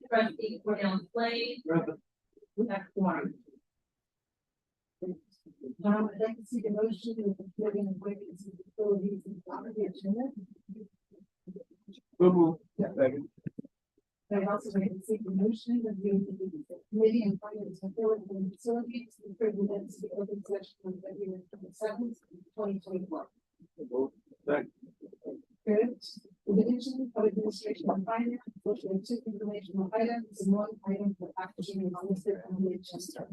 Trustee Cornell Slade. We have quorum. I'd like to see the motion of the building and vacancy facilities and property agenda. I'd also like to see the motion of the committee and finance and facilities to approve the minutes of the open session on February 27th, 2024. Good. The division of administration and finance, which are two informational items and one item for action is listed on the agenda.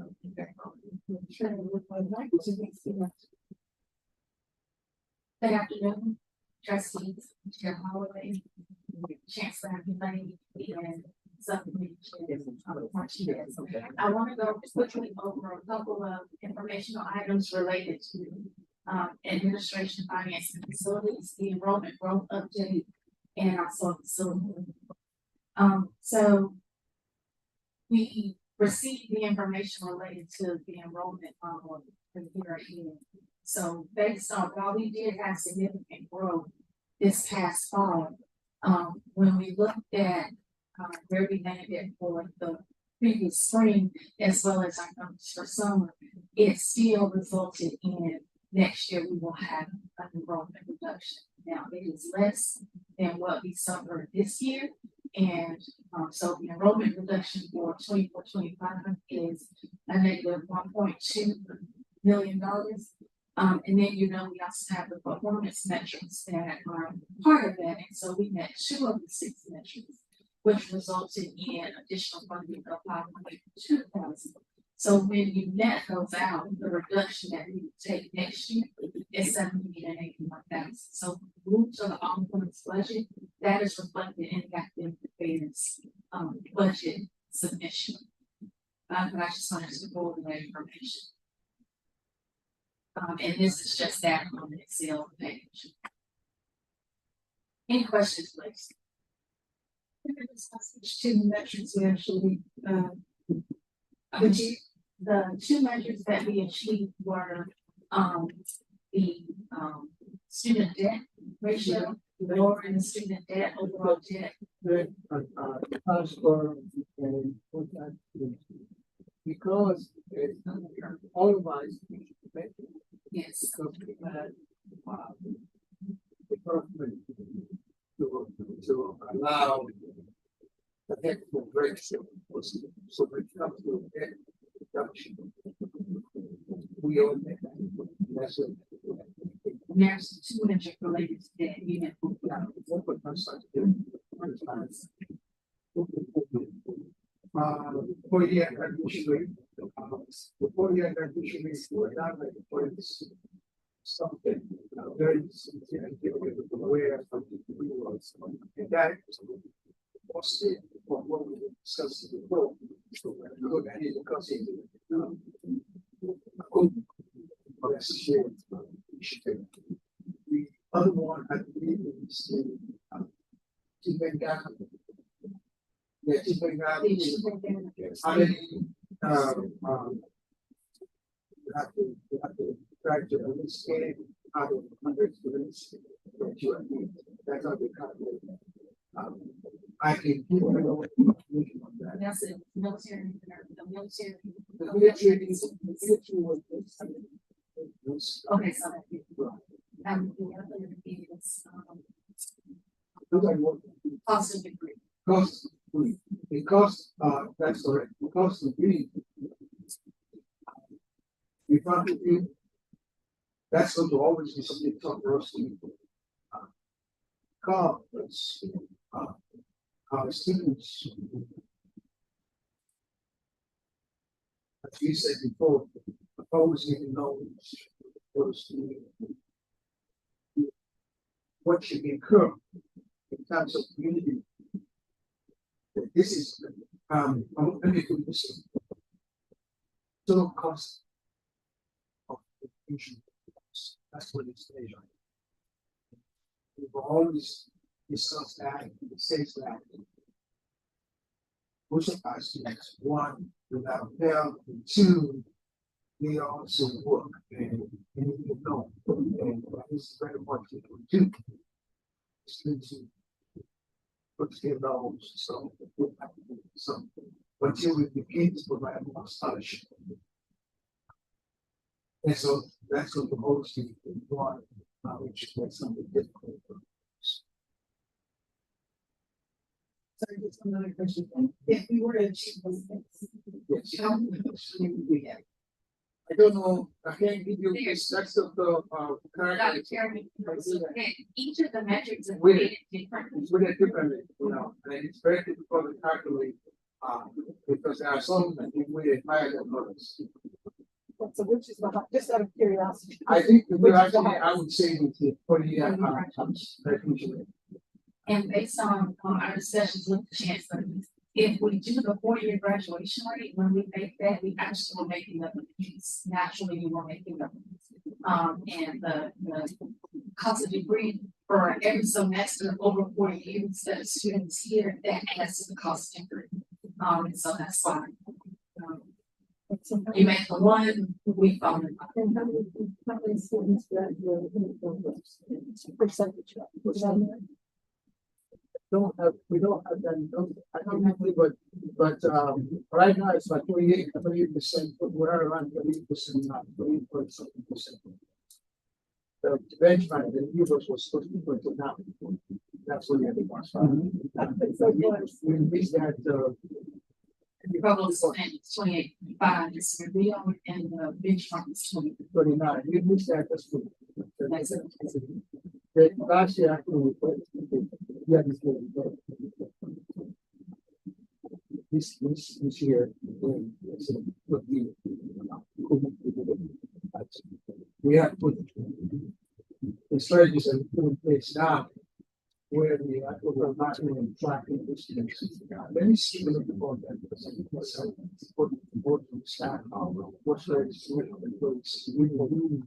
Good afternoon, trustees, Chair Holloway, Chancellor Lane, and subcommittee chairs. I want to go quickly over a couple of informational items related to administration, finance, and facilities, the enrollment growth update, and also facility. So we received the information related to the enrollment for the year ahead. So based on, while we did have significant growth this past fall, when we looked at where we landed for the previous spring, as well as our numbers for summer, it still resulted in next year we will have an enrollment reduction. Now it is less than what we suffered this year. And so the enrollment reduction for 24-25 is a negative $1.2 million. And then, you know, we also have the performance metrics that are part of that. And so we met 2 of the 6 metrics, which resulted in additional funding of $502,000. So when you net those out, the reduction that we would take next year is $781,000. So move to the on-points budget, that is reflected in the academic affairs budget submission. But I just wanted to go over that information. And this is just that on the Excel page. Any questions, please? Which 2 metrics we actually the 2 measures that we achieved were the student debt ratio, lowering the student debt, overall debt. Because it's otherwise, yes, to allow the technical ratio, so when it comes to debt reduction, we own that. That's it. There's 2 measures related to that unit. For-year graduation rate, the 4-year graduation rate were not like for something very significant where we was, and that was it for what we discussed before. So when you look at it, because it the other one, I believe, is the how many you have to try to understand out of 100 students that you are doing. That's how they calculate. I can give you information on that. That's it. Military. The military was okay, so the other is cost of degree. Because that's correct. Because the degree, we probably that's going to always be something tough for us to because our students, as you said before, always getting knowledge what should incur in terms of community. This is let me put this total cost of education. That's what it's based on. We've always discussed that, it says that most of our students, 1, without fail, and 2, they also work and you know, and this is very important to do. Students put together those, so we'll have to do some. Until we begin to provide more scholarship. And so that's what the most you want, which is something difficult. Sorry, just another question. If we were to achieve those things, Yes. how much would we get? I don't know, I can't give you the specs of the, current. Dr. Chairman, each of the metrics are With- rated different. It's really different, and it's very difficult to calculate, because there are some that we weighted higher than others. So which is the, just out of curiosity. I think the Which is actually, the I would say it's the 20 And based on our discussions with the chancellor, if we do the 4-year graduation rate, when we make that, we actually were making up the piece. Naturally, we were making up. And the cost of degree for every semester over 4 years that a student's here, that adds to the cost of degree. And so that's fine. You make the one, we found it. And how many students graduate from those? Percentage. We don't have that, I don't have it, but, right now it's like 28%, we're around 28% now, 28%. The benchmark, the universe was 50% now. That's what it was. So we reached that, The public spent 28.5 this year, we are, and the benchmark is 29, we reached that, that's good. That's it. The last year, actually, yeah, this year, we have put the strategies and put in place now where we are maximum tracking this. Let me see a little bit about that. What staff, what strategies we will do.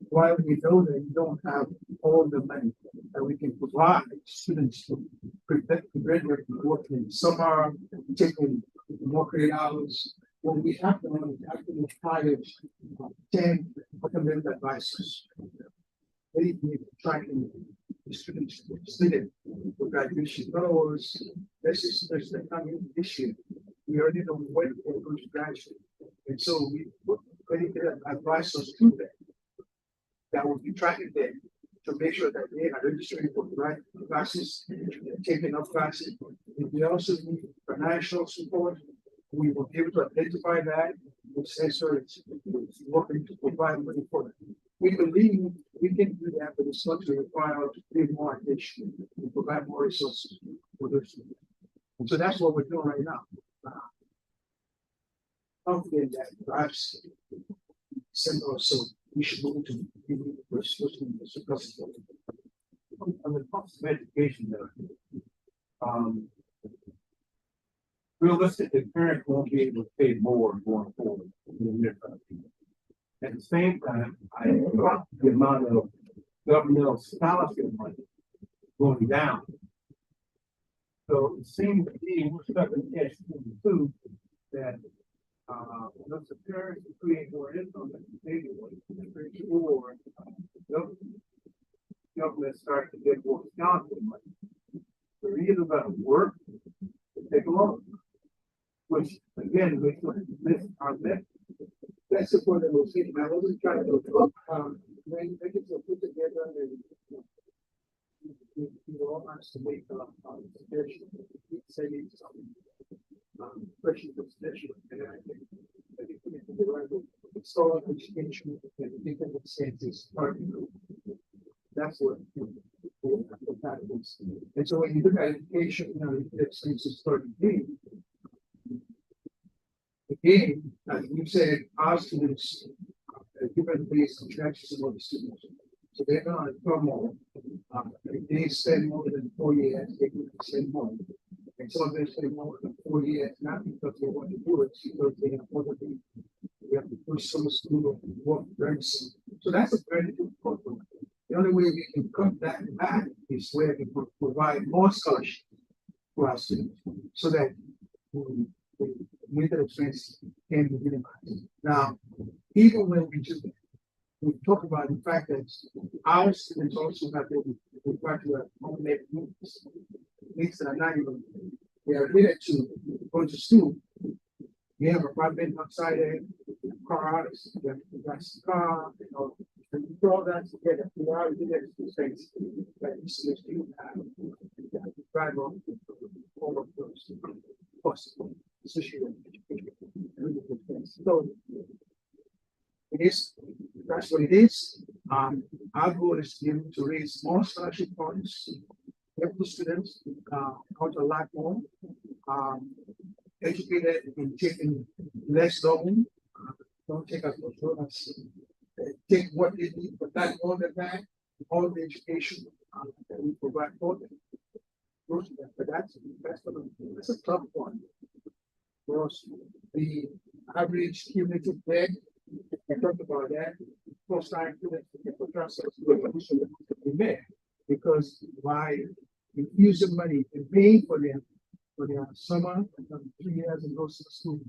While we know that we don't have all the money that we can provide students to prepare working, some are taking more credit hours. When we have to, hire 10 recommended advisors. They need tracking the students, for graduation. In other words, this is the coming this year. We already know when they're going to graduate. And so we put advisors through that. That will be tracking them to make sure that they are registering for the right classes, taking up classes. If we also need financial support, we will be able to identify that, which sensor is working to provide money for them. We believe we can do that, but it's going to require us to pay more attention and provide more resources for those students. And so that's what we're doing right now. Confident that perhaps December or so, we should move to the first on the cost of education, realistically, parents won't be able to pay more going forward. At the same time, I dropped the amount of governmental scholarship money going down. So it seems to me we're stuck in catch 22 that once the parents create more income than they do, or government starts to get more scholarship money. They're either going to work or take a loan, which again makes this our method. That's the point that we're saying. I wasn't trying to make it so put together and all has to make say something question of special and I think the right it's all education and different senses that's what happens. And so when you look at education, it's starting again, as you said, our students different ways to attract some of the students. So they're not normal. If they spend more than 4 years, they can spend more. And some of them spend more than 4 years, not because they want to do it, because they have other things. We have to push some school work very soon. So that's a very difficult one. The only way we can cut that back is where we provide more scholarships for our students so that the mental expense can be minimized. Now, even when we do that, we talk about the fact that our students also have to we try to accommodate needs that are not even, they are related to going to school. We have a private outside there, cars, that's the car, you know, and you throw that together, we are related to space. That you see, you have, drive on all of those possible associated education. So it is, that's what it is. Our goal is to raise more scholarship funds, help the students, out a lot more, educated in taking less loan, don't take as much loan as, take what they need, but not more than that, all the education that we provide for them. But that's a tough one. For us, the average cumulative debt, I talked about that. First time because by infusing money and paying for them for their summer and 3 years and goes to school,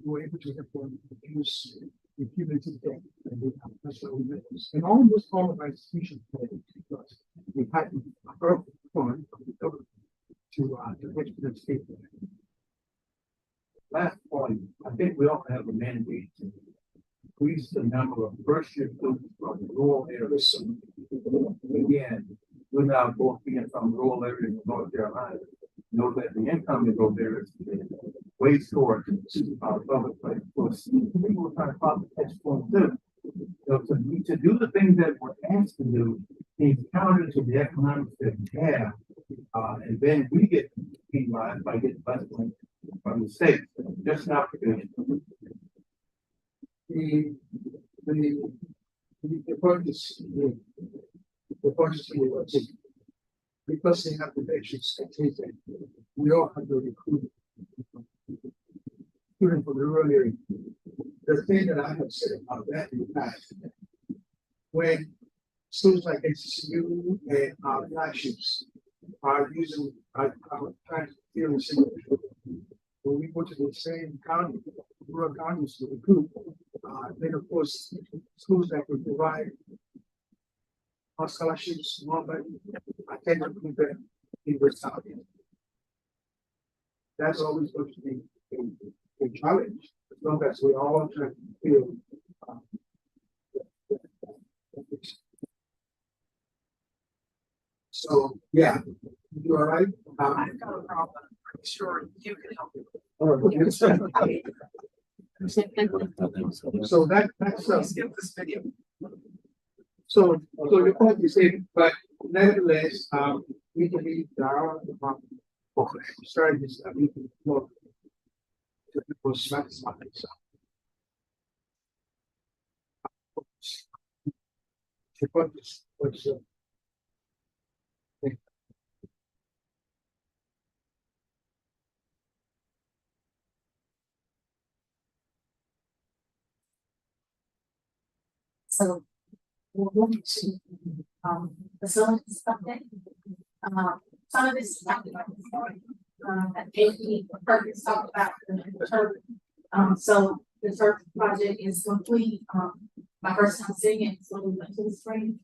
we were able to help them use the cumulative debt. That's what we did. And almost all of our institutions because we had a fund to hedge the state. Last point, I think we all have a mandate to increase the number of first year students from rural areas. Again, without both being from rural areas of North Carolina, know that the income in those areas is way short of other places. People are trying to follow the catch point too. So to do the things that we're asked to do, is counter to the economics that we have, and then we get penalized by getting less money from the state. Just not the purchase, the purchase because they have the basics, we all have to recruit students from the rural area. The thing that I have said about that in the past, when schools like NCCU and our flagships are using our trying to deal with single, when we go to the same county, rural counties to recruit, then of course schools that will provide our scholarships, more money, I tend to put them in the south. That's always going to be a challenge, as long as we all try to feel. So yeah, you all right? I've got a problem. I'm sure you can help me. So that's Skip this video. so the point is in, but nevertheless, we believe there are strategies that we can work to people satisfy themselves. The point is, what's So we're going to facilities update. Some of this is talked about before. That AP Perkins talked about the turf. So the turf project is complete. My first time seeing it, so we went to the spring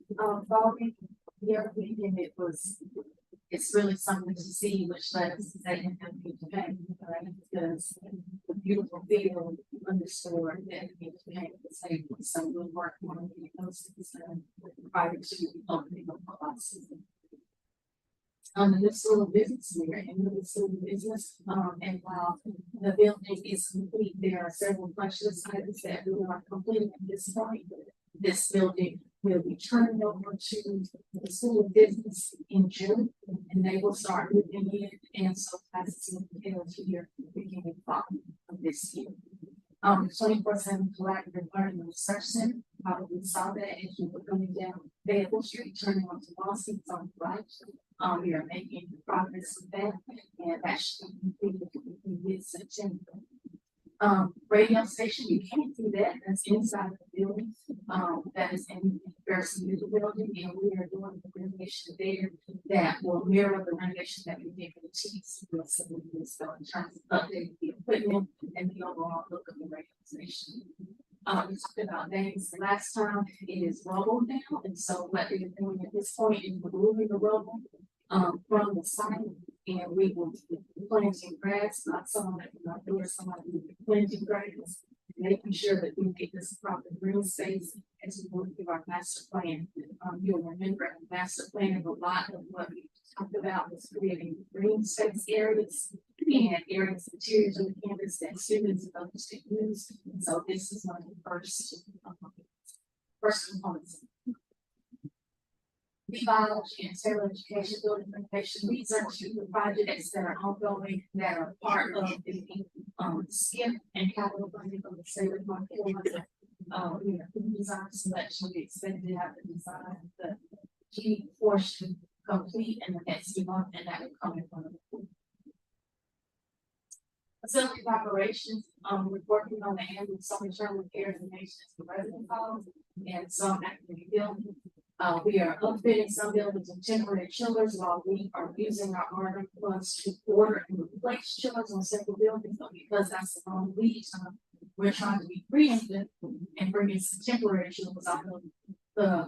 following year, and it's really something to see, which led us to say NCCU, right? Because the beautiful field underscored that NCCU was able, so we'll work on those things prior to opening up classes. This little business here and this little business, and while the building is complete, there are several questions items that we are completing at this point. This building will be turned over to the School of Business in June, and they will start moving in, and so classes will begin here beginning of this year. 24/7 collaborative learning and research center, probably saw that as you were coming down Fayetteville Street, turning onto Boston on the right. We are making progress with that, and that should be completed in mid-September. Radio station, you can't see that, that's inside of the building, that is in Garrison building, and we are doing the renovation there that will mirror the renovation that we did for the TCCU. So in terms of updating the equipment and the overall look of the radio station. We talked about names the last time, it is rubble now, and so what they're doing at this point is removing the rubble from the site. And we will be planting grass, not someone that not doing someone who will be planting grass, making sure that we get this proper green space as we work through our master plan. You'll remember the master plan, a lot of what we talked about was creating green space areas and areas interiors of the campus that students and others can use. And so this is one of the first components. The biology and cellular education building information research projects that are ongoing that are part of the SKIP and capital funding from the state of North Carolina. We have the design selection. We expect to have the design, the G portion complete in the next month, and that will come in front of the facility operations. We're working on the annual summer term repairs and maintenance for resident calls and some activity building. We are upfitting some buildings with temporary chillers while we are using our ARPA funds to order and replace chillers on several buildings, but because that's the wrong lead time, we're trying to be preemptive and bring in some temporary chillers out of the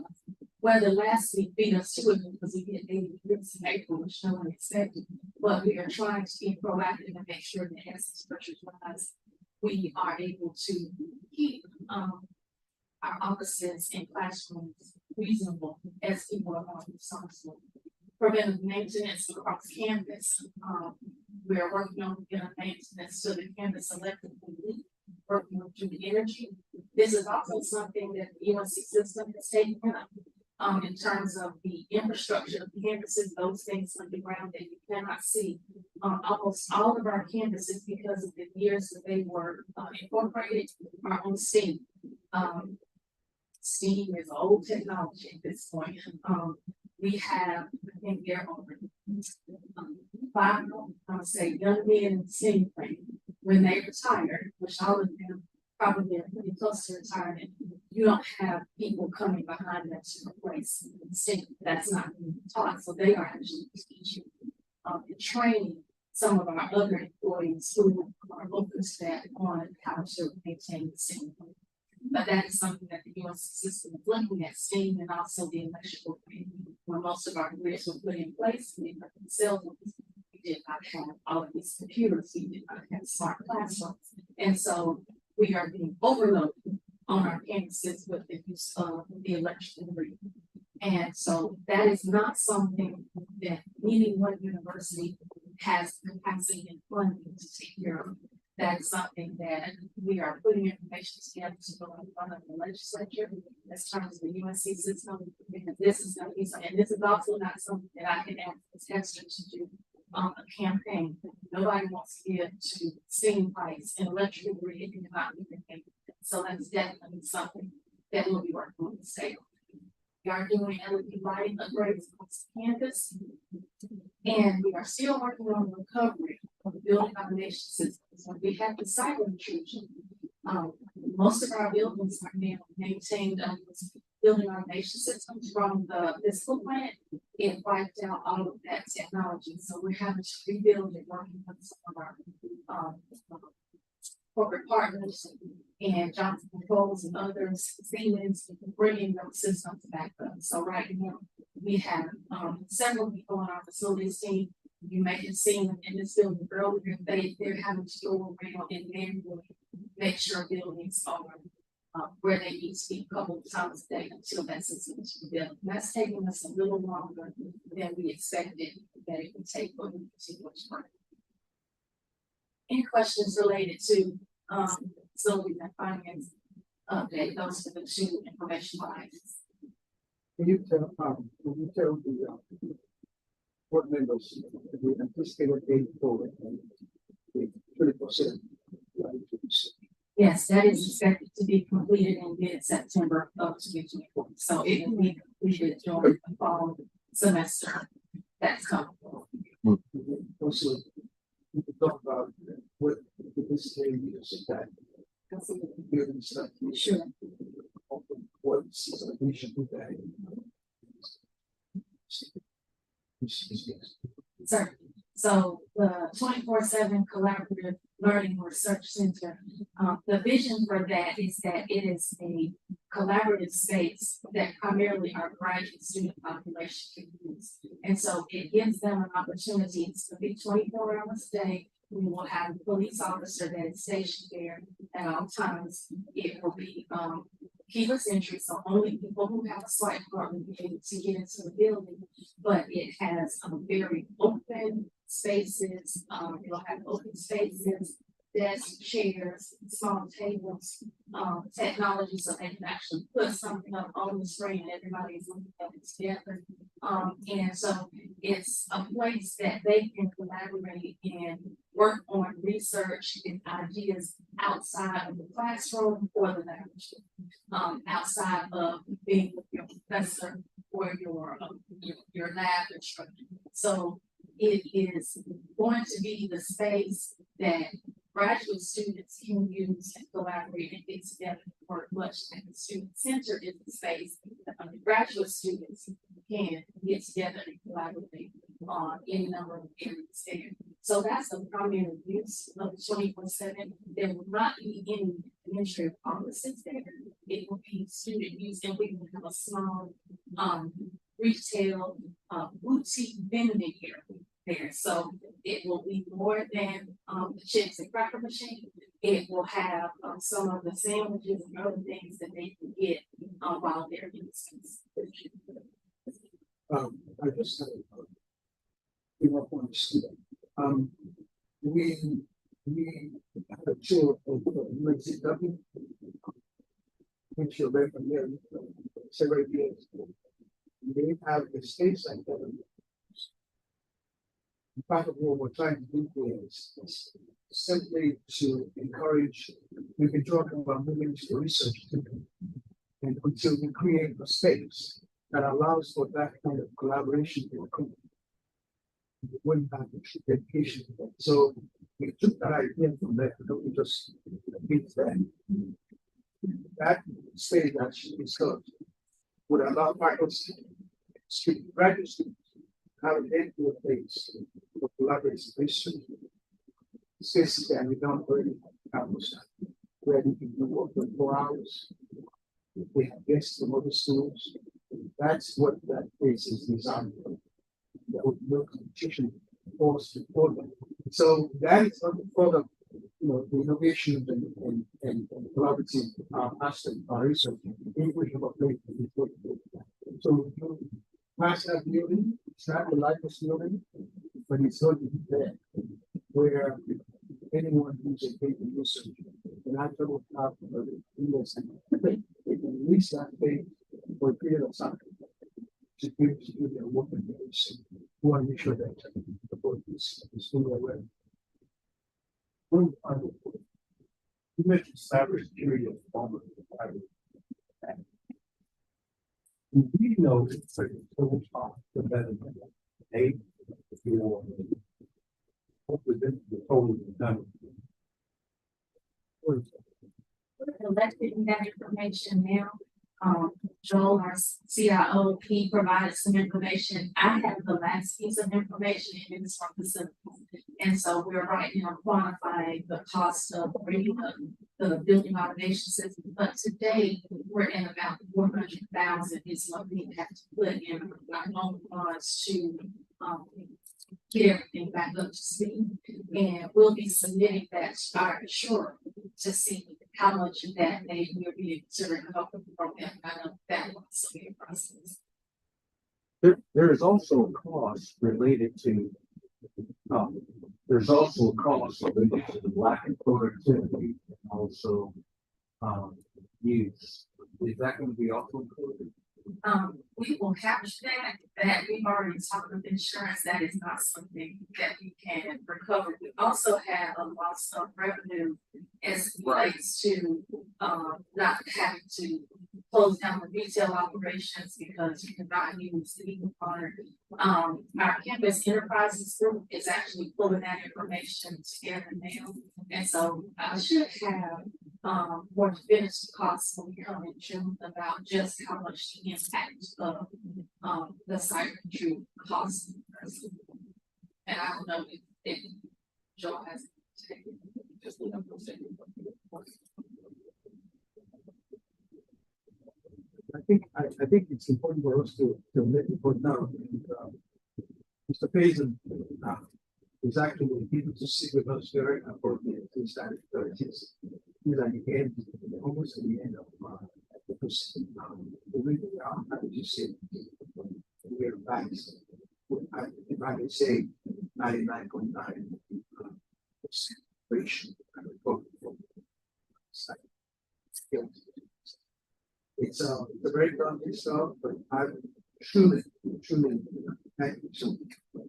weather last week beat us to it because we get 80 degrees in April, which no one expected. But we are trying to be proactive and make sure that as pressures rise, we are able to keep our offices and classrooms reasonable as people are going through summer school. Preventive maintenance across campus. We are working on preventive maintenance so the campus electrically working through the energy. This is also something that the UNC system has taken up in terms of the infrastructure of campuses, those things underground that you cannot see. Almost all of our campuses, because of the years that they were incorporated, are on steam. Steam is old technology at this point. We have, I think there are 5, I would say, young men in the steam plant. When they retire, which all of them probably are pretty close to retirement, you don't have people coming behind them to replace steam. That's not being taught, so they are actually teaching and training some of our other employees who are local staff on how to maintain the steam. But that is something that the UNC system is looking at, steam and also the electrical grid, where most of our grids were put in place. We did not have all of these computers. We did not have smart classrooms. And so we are being overloaded on our campuses with the use of the electrical grid. And so that is not something that any one university has capacity and funding to take care of. That is something that we are putting information together to go in front of the legislature as terms of the UNC system. Because this is going to be something, and this is also not something that I can ask the tester to do a campaign. Nobody wants to give to steam pipes and electrical grid and not even. So that's definitely something that we'll be working on the state. We are doing LED lighting upgrades across the campus, and we are still working on the recovery of the building automation system. So we have the cyber intrusion. Most of our buildings are now maintained building automation systems from the physical plant. It wiped out all of that technology. So we're having to rebuild and working with some of our corporate partners and Johnson Controls and others, Siemens, bringing those systems back up. So right now we have several people on our facilities team. You may have seen them in this building earlier. They're having to go around and manually make sure buildings are where they need to be a couple of times a day until that system is rebuilt. That's taking us a little longer than we expected that it would take, but we continue to work. Any questions related to facility and finance update? Those are the 2 information lines. Can you tell the board members that we anticipated 84 and 30%? Yes, that is expected to be completed in mid-September of 2024. So it will be completed during the fall semester that's coming. Also, we could talk about what this is that building stuff. Sure. What we should do that. Sir. So the 24/7 collaborative learning research center, the vision for that is that it is a collaborative space that primarily our graduate student population can use. And so it gives them an opportunity to be 24 hours a day. We will have a police officer that is stationed there at all times. It will be keyless entry, so only people who have a swipe card will be able to get into the building. But it has very open spaces, it'll have open spaces, desks, chairs, small tables, technology, so they can actually put something up on the screen and everybody's looking at it together. And so it's a place that they can collaborate and work on research and ideas outside of the classroom or the laboratory, outside of being with your professor or your lab instructor. So it is going to be the space that graduate students can use and collaborate and get together and work, much like the student center is the space that undergraduate students can get together and collaborate on any number of areas there. So that's the primary use of 24/7. There will not be any administrative offices there. It will be student use, and we will have a small retail boutique vending area there. So it will be more than the chips and cracker machine. It will have some of the sandwiches and other things that they can get while they're in the space. I just have give up on the student. We had a tour of NCCU, which you're very familiar with, several years ago. They have a space like that. Part of what we're trying to do here is simply to encourage, we can talk about moving to research and until we create a space that allows for that kind of collaboration to occur. We wouldn't have the education. So we took that idea from there, and we just beat that. That space that should be served would allow faculty, graduate students, have an end-to-end place for collaboration research. Spaces that we don't already have where we can do work for 4 hours. If we have guests from other schools, that's what that place is designed for. That would no competition force for them. So that is for the the innovation and collaborative aspect of our research. We have a place to do. So mass have building, it's not the likeness building, but it's going to be there where anyone who's a paper research can actually have they can reach that page for a period of time to be able to do their work and we want to make sure that the board is fully aware. You mentioned cybersecurity as part of the private. We know it's a total cost of better than eight for within the total done. We're collecting that information now. Joel, our CIO, he provided some information. I have the last piece of information and it's from facilities. And so we're right now quantifying the cost of bringing up the building automation system. But today we're in about 400,000 is what we have to put in our own funds to get everything back up to speed. And we'll be submitting that to our insurer to see how much of that they will be able to recover from them. I know that was a big process. There is also a cost related to there's also a cost related to the lack of productivity and also use. Is that going to be also included? We will capture that we've already talked with insurance. That is not something that we can recover. We also have a loss of revenue as it relates to not having to close down the retail operations because you cannot use the component. Our campus enterprises group is actually pulling that information together now. And so I should have more definitive costs when we come in June about just how much the impact of the cyber true costs. And I don't know if Joe has. Just let them go say. I think it's important for us to let the board know. Mr. Payson is actually able to sit with us very appropriately to start he's at the end, almost at the end of the process. I would just say we're back. If I could say 99.9% ratio. It's a very daunting stuff, but I truly thank you so much.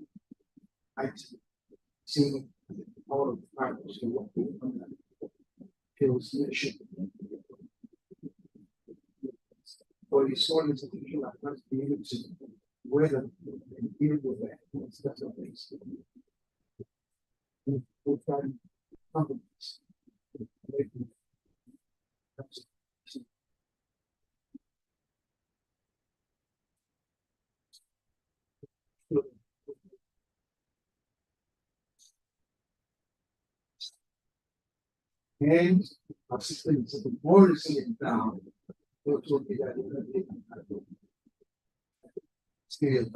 I've seen all of the partners who work on that Hill's mission. For these orders of the Hill, I must be able to weather and deal with that. That's what they say. We've got companies. And our system is the more to see it down, which will be that scale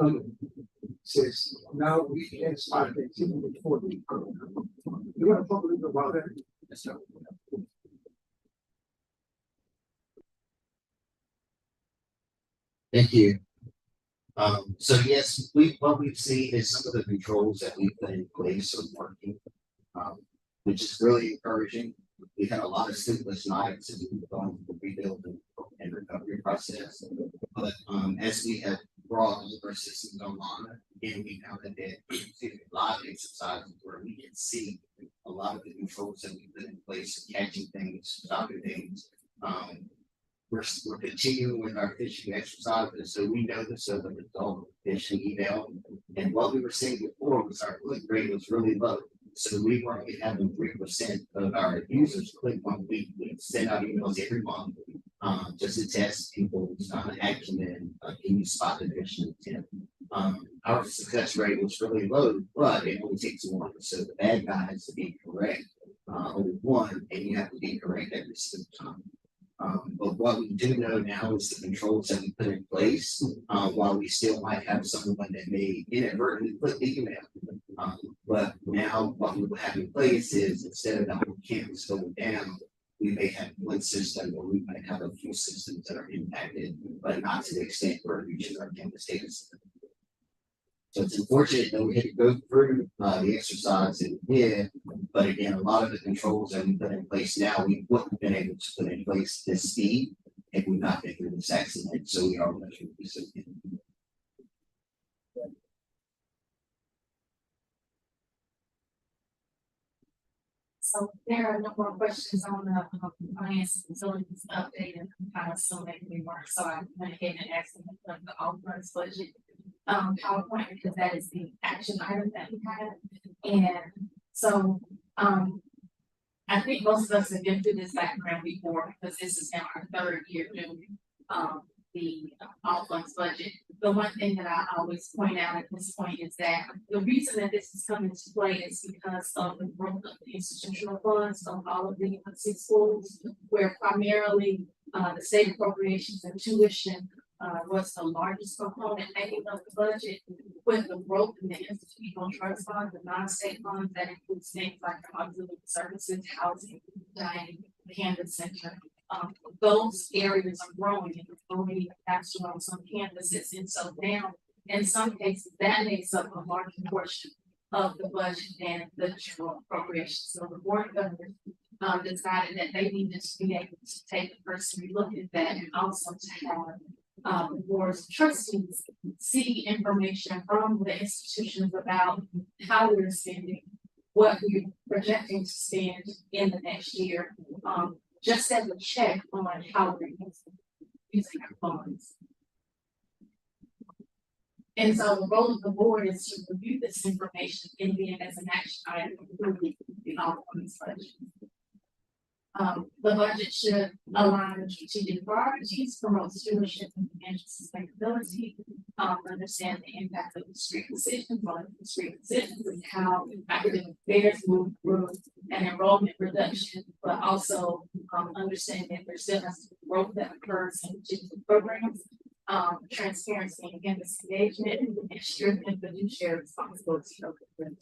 says now we can start activity before the you want to talk a little bit about that? Yes, sir. Thank you. So yes, what we've seen is some of the controls that we've put in place are working, which is really encouraging. We've had a lot of sleepless nights as we've gone through the rebuild and recovery process. But as we have brought all of our systems online, again, we found that a lot of exercises where we can see a lot of the controls that we put in place, catching things, stopping things. We're continuing with our phishing exercises, so we know this as a result of phishing email. And what we were saying before was our click rate was really low. So we were only having 3% of our users click on we send out emails every month just to test people's acumen. Can you spot the phishing intent? Our success rate was really low, but it only takes one. So the bad guy has to be correct only one, and you have to be correct every single time. But what we do know now is the controls that we put in place, while we still might have someone that may inadvertently put the email. But now what we will have in place is instead of the whole campus going down, we may have one system or we might have a few systems that are impacted, but not to the extent where we reaching our campus data center. So it's unfortunate that we had to go through the exercise that we did, but again, a lot of the controls that we put in place now, we wouldn't have been able to put in place this speed if we've not been through this accident. So we are measuring this again. So there are no more questions on the finance facilities update and kind of so making me work. So I went ahead and asked them to the all-funds budget PowerPoint because that is the action item that we have. And so I think most of us have been through this background before because this is now our third year doing the all-funds budget. The one thing that I always point out at this point is that the reason that this is coming to play is because of the growth of the institutional funds of all of the UNC schools, where primarily the state appropriations and tuition was the largest component making up the budget. With the growth in the institutional trust fund, the non-state funds that includes things like auxiliary services, housing, dining, the Canvas Center. Those areas are growing and growing faster on some campuses, and so now in some cases that makes up a larger portion of the budget than the general appropriations. So the board of governors decided that they needed to be able to take a cursory look at that and also to have the board's of trustees see information from the institutions about how we're spending, what we're projecting to spend in the next year. Just as a check on how we're using our funds. And so the role of the board is to review this information and then as an action item approve the all-funds budget. The budget should align with strategic priorities, promote stewardship and financial sustainability, understand the impact of discrete decisions on discrete decisions and how academic affairs move through an enrollment reduction, but also understand that there still has to be growth that occurs in particular programs. Transparency and campus engagement and strengthening fiduciary responsibility of the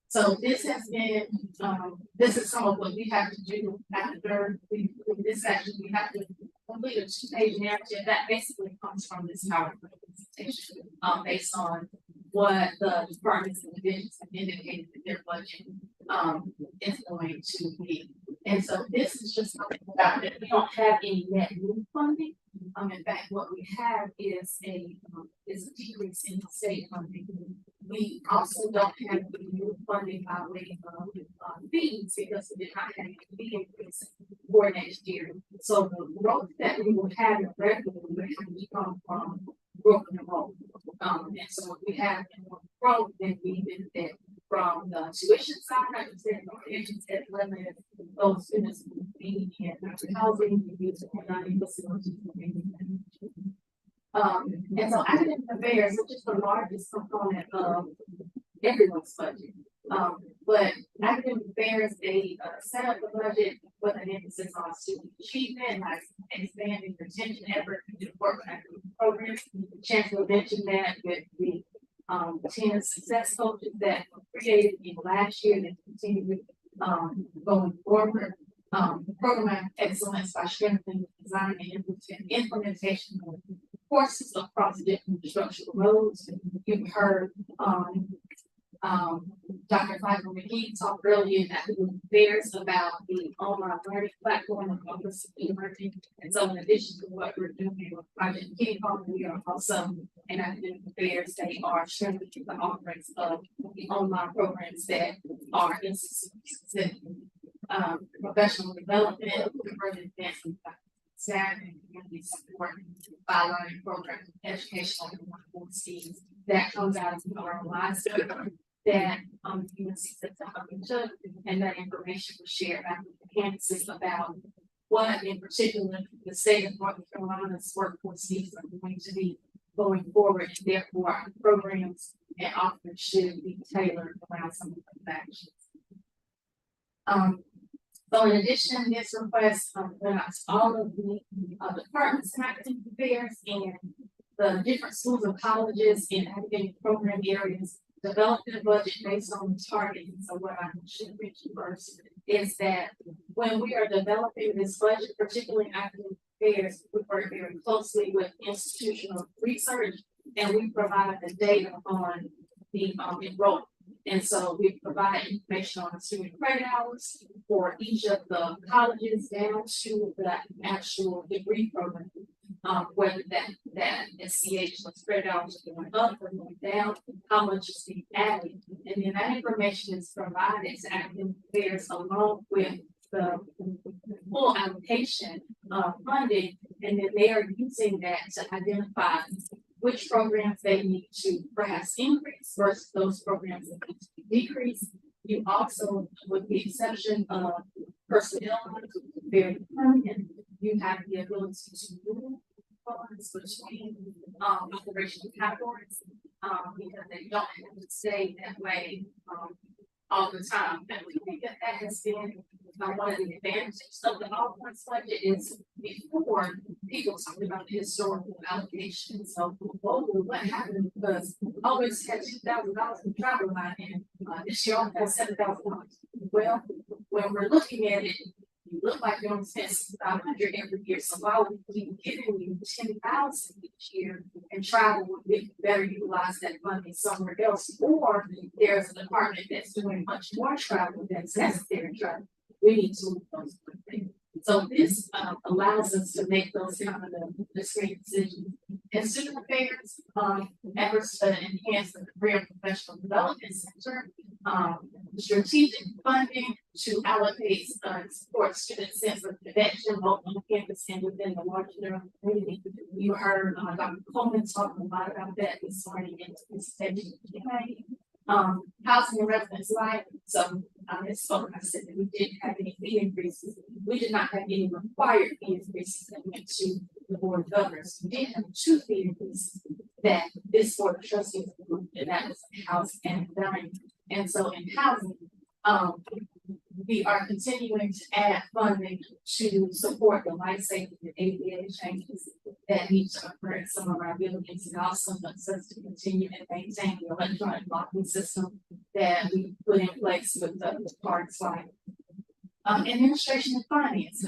so this has been, this is some of what we have to do after this session. We have to complete a 2-page narrative that basically comes from this PowerPoint presentation, based on what the departments and divisions have indicated that their budget is going to be. And so this is just something about that we don't have any net new funding. In fact, what we have is a decrease in state funding. We also don't have any new funding by way of fees because we did not have any fee increase for next year. So the growth that we will have in revenue will have to come from growth in enrollment. And so if we have more growth, then we benefit from the tuition side, like I said, at limit those students being in housing, use of facilities. And so academic affairs, which is the largest component of everyone's budget. But academic affairs, they set up the budget with an emphasis on student achievement, like expanding retention efforts to work academic programs. Chancellor mentioned that with the 10 success coaches that were created in last year and continue going forward. Program excellence by strengthening the design and implementation of courses across different instructional roles. You've heard Dr. Michael McGee talk earlier in academic affairs about the online learning platform of Office of Learning. And so in addition to what we're doing with Project King Kong, we are also in academic affairs, they are strengthening the offerings of the online programs that are NCCU specific. Professional development, further advancing staff and community support by learning programs, educational and schemes that comes out of our lives that UNC September took, and that information was shared back with the campuses about what in particular the state of North Carolina's workforce needs are going to be going forward, and therefore our programs and offerings should be tailored around some of the actions. So in addition, this request went out to all of the departments and academic affairs and the different schools and colleges in academic program areas developed a budget based on the target. So what I should mention first is that when we are developing this budget, particularly in academic affairs, we work very closely with institutional research and we provide the data on the enrollment. And so we provide information on the student credit hours for each of the colleges down to the actual degree program. Whether that SCH was credit hours are going up or going down, how much is being added. And then that information is provided to academic affairs along with the full allocation of funding. And then they are using that to identify which programs they need to perhaps increase versus those programs that need to decrease. You also, with the exception of personnel, very permanent, you have the ability to move funds between operational categories because they don't have to stay that way all the time. And we think that that has been one of the advantages of the all-points budget is before people talked about the historical allocation. So what happened was always had $2,000 in travel line and this year only has $7,000. Well, when we're looking at it, you look like you only spent $500 every year. So why would we keep giving you $10,000 each year and travel would be better utilize that money somewhere else? Or there's a department that's doing much more travel that's necessary travel. We need to move those things. So this allows us to make those kind of discrete decisions. And student affairs efforts to enhance the career and professional development center, strategic funding to allocate support students' sense of connection both on campus and within the larger community. You heard Dr. Coleman talking a lot about that this morning in this section. Housing and residence life. So I misspoke. I said that we didn't have any fee increases. We did not have any required fee increases that went to the board of governors, we did have two fee increases that this board of trustees approved, and that was housing and dining. And so in housing, we are continuing to add funding to support the life safety and ADA changes that need to occur in some of our buildings, and also wants us to continue and maintain the electronic locking system that we put in place with the parks like administration and finance.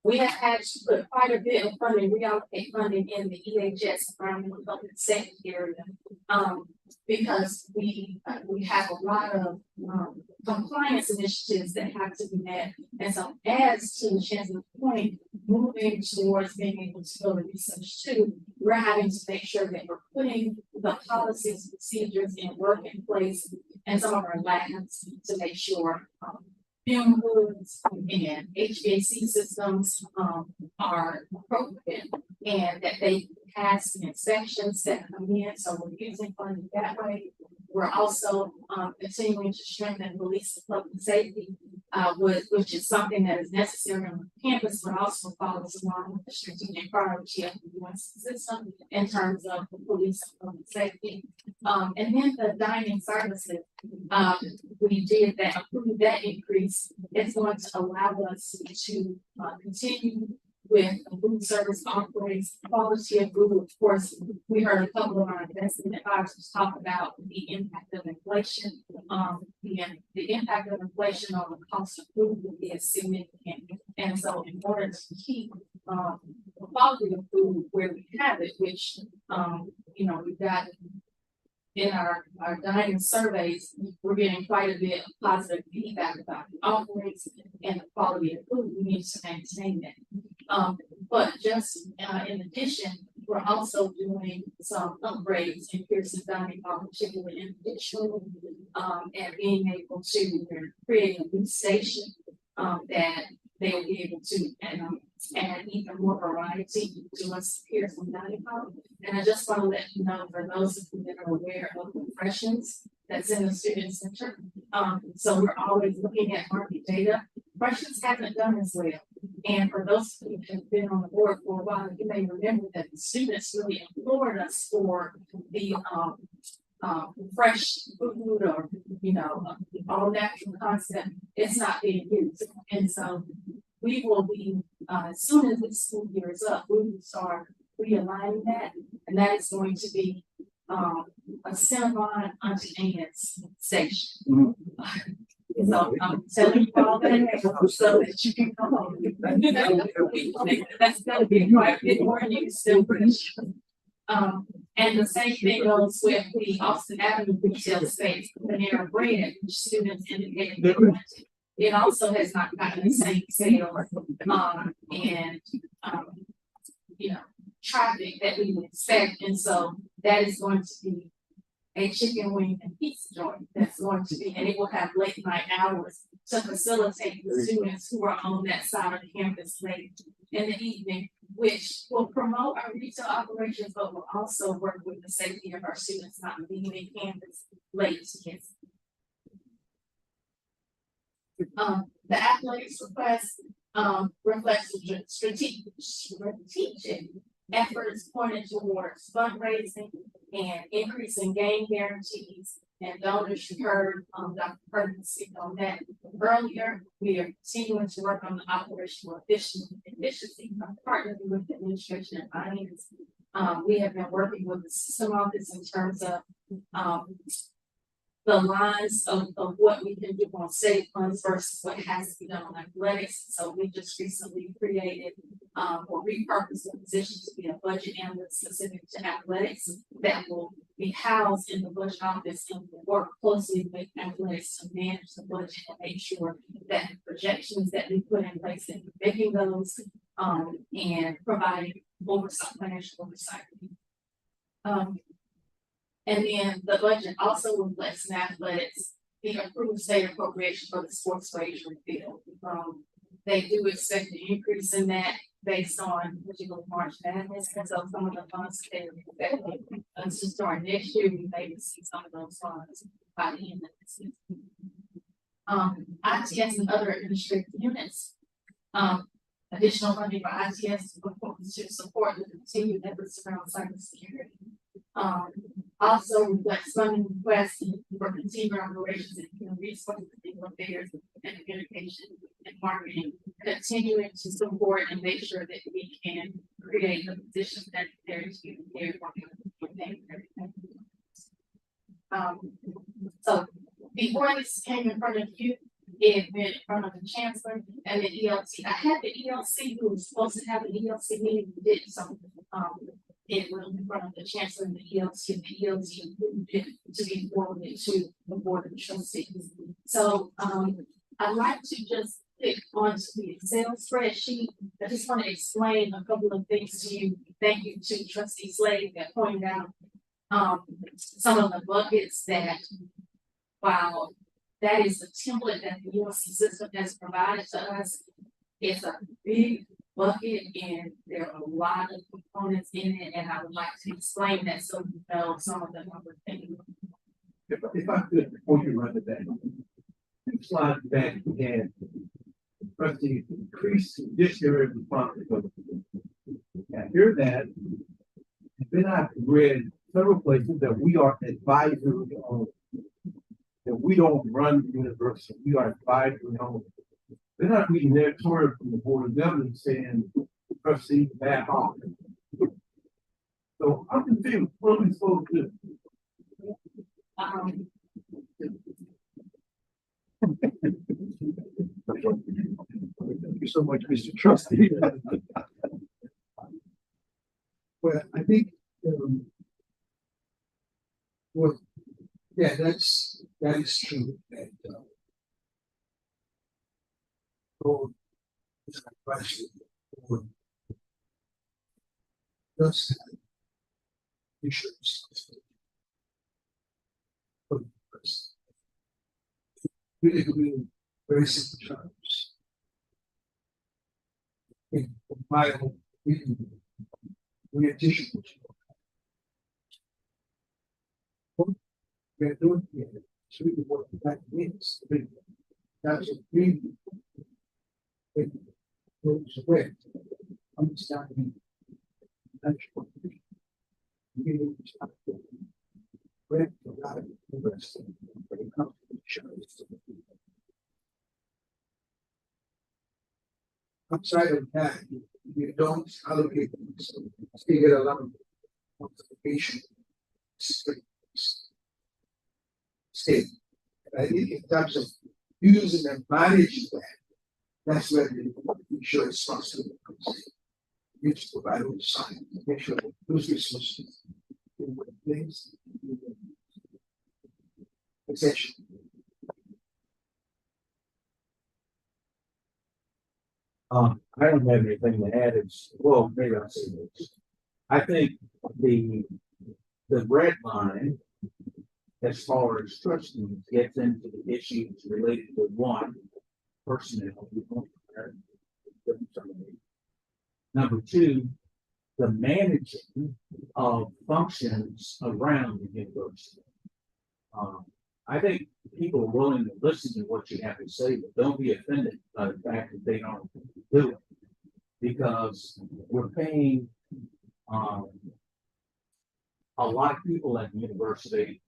We have had to put quite a bit of funding, reallocate funding in the EHS environmental health and safety area. Because we have a lot of compliance initiatives that have to be met. And so as to the Chancellor's point, moving towards being able to go to research too, we're having to make sure that we're putting the policies, procedures and work in place and some of our labs to make sure fume hoods and HVAC systems are appropriate and that they pass the inspections that come in. So we're using funding that way. We're also continuing to strengthen police and public safety, which is something that is necessary on the campus, but also follows along with the strategic priority of the US system in terms of the police and public safety. And then the dining services, we did that, approved that increase. It's going to allow us to continue with food service offerings, quality of food. Of course, we heard a couple of our investment advisors talk about the impact of inflation. The impact of inflation on the cost of food is significant. And so in order to keep the quality of food where we have it, which we've got in our dining surveys, we're getting quite a bit of positive feedback about the offerings and the quality of food. We need to maintain that. But just in addition, we're also doing some upgrades in Pearson Dining Hall, particularly in addition, and being able to create a new station that they will be able to add even more variety to us Pearson Dining Hall. And I just want to let you know, for those of you that are aware of the impressions that's in the student center. So we're always looking at market data. Impressions haven't done as well. And for those of you who have been on the board for a while, you may remember that the students really implored us for the fresh food or all natural concept. It's not being used. And so we will be as soon as this school year is up, we will start realigning that, and that is going to be a Cinnabon Auntie Anne's station. So I'm telling you all that so that you can come home. That's gonna be quite a bit more use still pretty sure. And the same thing goes with the Austin Avenue retail space, Panera Bread, which students indicated they wanted. It also has not gotten the same sale and traffic that we would expect. And so that is going to be a chicken wing and pizza joint that's going to be, and it will have late night hours to facilitate the students who are on that side of the campus late in the evening, which will promote our retail operations, but will also work with the safety of our students not leaving campus late to get. The athletics request reflects the strategic efforts pointed towards fundraising and increasing game guarantees and donors. You heard Dr. Perkins speak on that earlier. We are continuing to work on the operational efficiency of partnering with the administration and finance. We have been working with the system office in terms of the lines of what we can do on state funds versus what has to be done on athletics. So we just recently created or repurposed the position to be a budget analyst specific to athletics that will be housed in the budget office and will work closely with athletics to manage the budget and make sure that projections that we put in place and making those and providing oversight, financial oversight. And then the budget also reflects in athletics the approved state appropriation for the sports wagering field. They do expect an increase in that based on particular March Madness, and so some of the funds that they're expecting to start next year, we may receive some of those funds by the end of this year. ITS and other administrative units. additional funding for ITS to support the continued efforts around cybersecurity. Also reflects funding requests for continuing operations and human resources, legal affairs, and communication and marketing, continuing to support and make sure that we can create the positions necessary to be prepared for everything. So before this came in front of you, it went in front of the chancellor and the ELC. I had the ELC who was supposed to have an ELC meeting, who did so. It went in front of the chancellor and the ELC, and the ELC to be forwarded to the board of trustees. So I'd like to just click onto the Excel spreadsheet. I just want to explain a couple of things to you. Thank you to Trustee Slade that pointed out some of the buckets that, while that is the template that the ULC system has provided to us, it's a big bucket and there are a lot of components in it, and I would like to explain that so you know some of them are things. If I could, before you run it down, 2 slides back again. Trustee, increase this area of responsibility. I hear that. And then I've read several places that we are advisory only. That we don't run the university, we are advisory only. They're not reading their story from the board of governors saying trustee back off. So I'm confused, what are we supposed to do? Thank you so much, Mr. Trustee. Well, I think, well, yeah, that is true. And, oh, it's a question. Does have insurance. Really, very simple terms. In my own opinion, we additional. What we are doing here is really what that means. That's a really goes away. Understanding natural being read a lot of university when it comes to insurance. Outside of that, you don't allocate them, so you get a lot of multiplication. State. I think in terms of using and managing that, that's where the insurance responsibility comes in. You just provide all the sign, make sure that those resources in one place. Exception. I don't have anything to add. It's, well, maybe I'll say this. I think the red line, as far as trustees, gets into the issues related to one, personnel. Number 2, the managing of functions around the university. I think people are willing to listen to what you have to say, but don't be offended by the fact that they don't do it. Because we're paying a lot of people at the university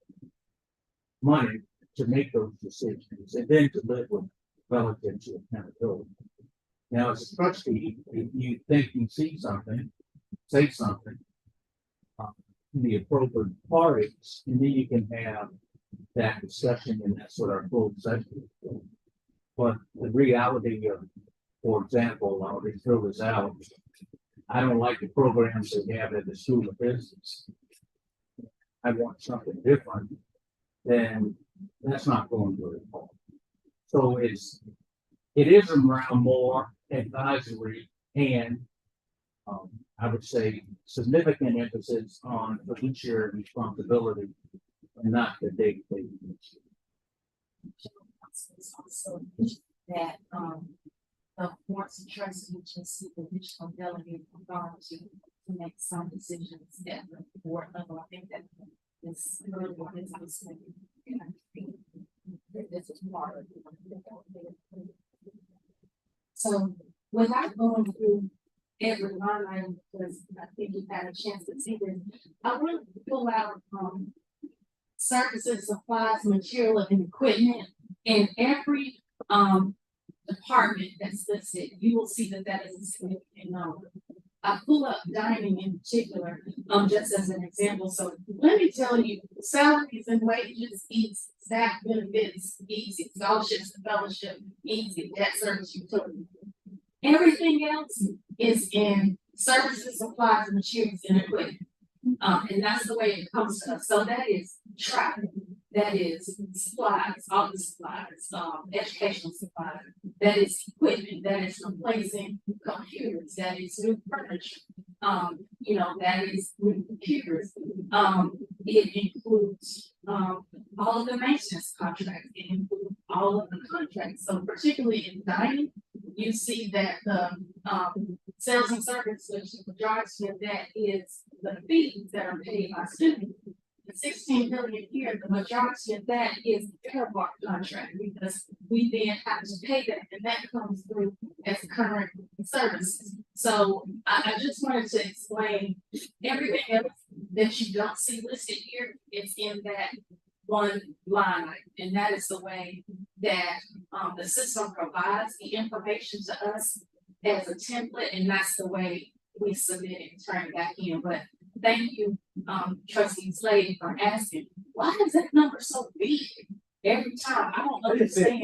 money to make those decisions and then to live with relative to accountability. Now, as a trustee, if you think you see something, say something to the appropriate parties, and then you can have that discussion, and that's what our full session is. But the reality of, for example, I'll just throw this out. I don't like the programs that we have at the School of Business. I want something different. Then that's not going very far. So it is around more advisory and I would say significant emphasis on fiduciary responsibility and not the day-to-day. Also that the boards and trustees just see the additional delegate authority to make some decisions at the board level. I think that is really what is listening. And I think that this is part of it. So without going through every line item, because I think you've had a chance to see this, I want to pull out, services, supplies, material, and equipment in every, department that's listed, you will see that that is a significant number. I pull up dining in particular, just as an example. So let me tell you, salaries and wages, easy, staff benefits, easy, scholarships and fellowship, easy, debt service, utility. Everything else is in services, supplies, materials, and equipment. And that's the way it comes to us. So that is traffic, that is supplies, office supplies, educational supplies, that is equipment, that is replacing computers, that is new furniture. You know, that is new computers. It includes all of the maintenance contracts, it includes all of the contracts. So particularly in dining, you see that the sales and service, which the majority of that is the fees that are paid by students. The 16 million here, the majority of that is the Fairmark contract, because we then have to pay that, and that comes through as current services. So I just wanted to explain everything else that you don't see listed here is in that one line item, and that is the way that the system provides the information to us as a template, and that's the way we submit it and turn it back in. But thank you, trustee Slade, for asking, why is that number so big every time? I don't understand.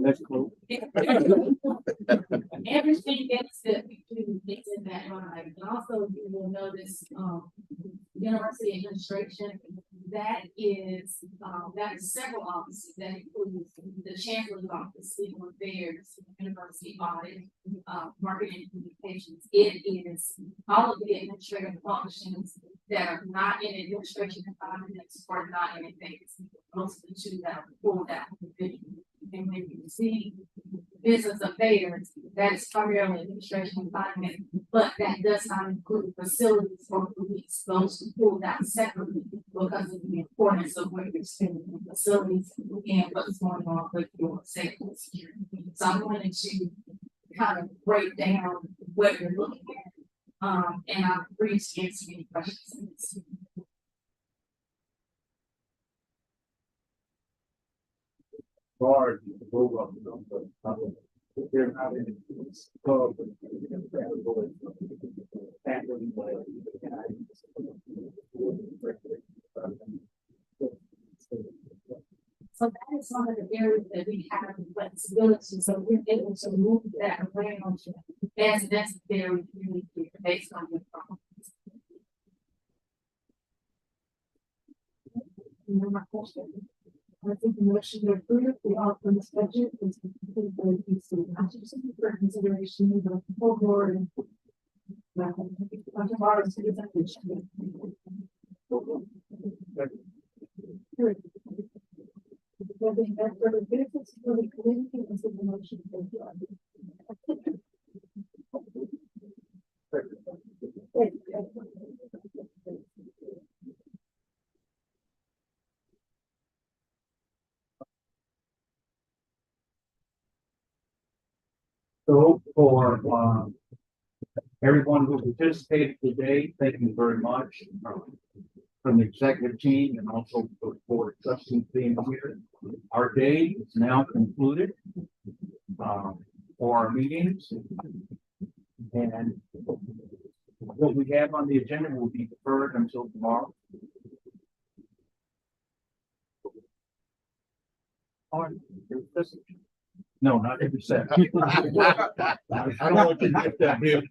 That's cool. Everything else that we do is in that line. And also you will notice, university administration, that is several offices. That includes the chancellor's office, legal affairs, university audit, marketing and communications. It is all of the administrative functions that are not in administration departments or not in advance. Most of the two that are pulled out. And when you see business affairs, that is primarily administration department, but that does not include facilities or police. Those are pulled out separately because of the importance of where you're spending the facilities and what's going on with your safety and security. So I wanted to kind of break down what you're looking at. And I'm free to answer any questions. Guard, move up. They're not in club. So that is one of the areas that we have flexibility, so we're able to move that around as necessary based on the problem. My question. I think the motion to approve the all-purpose budget is for consideration of the full board. And tomorrow's presentation. For the benefits for the community, is the motion. So for everyone who participated today, thank you very much. From the executive team and also for the board of trustees being here. Our day is now concluded for our meetings. And what we have on the agenda will be deferred until tomorrow. No, not every set. I don't want to get that big.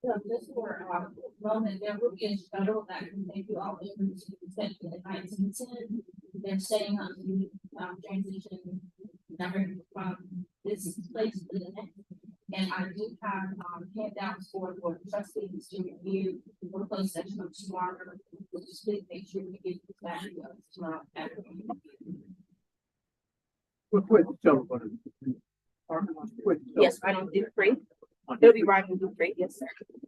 So just for moment, there will be a shuttle that can take you all over to essentially the 1910. They're setting up the transition number from this place to the next. And I do have handouts for trustees to review for the closed session of tomorrow. Just please make sure you get that tomorrow. Yes, right on Duke Free. It'll be right on Duke Free, yes, sir.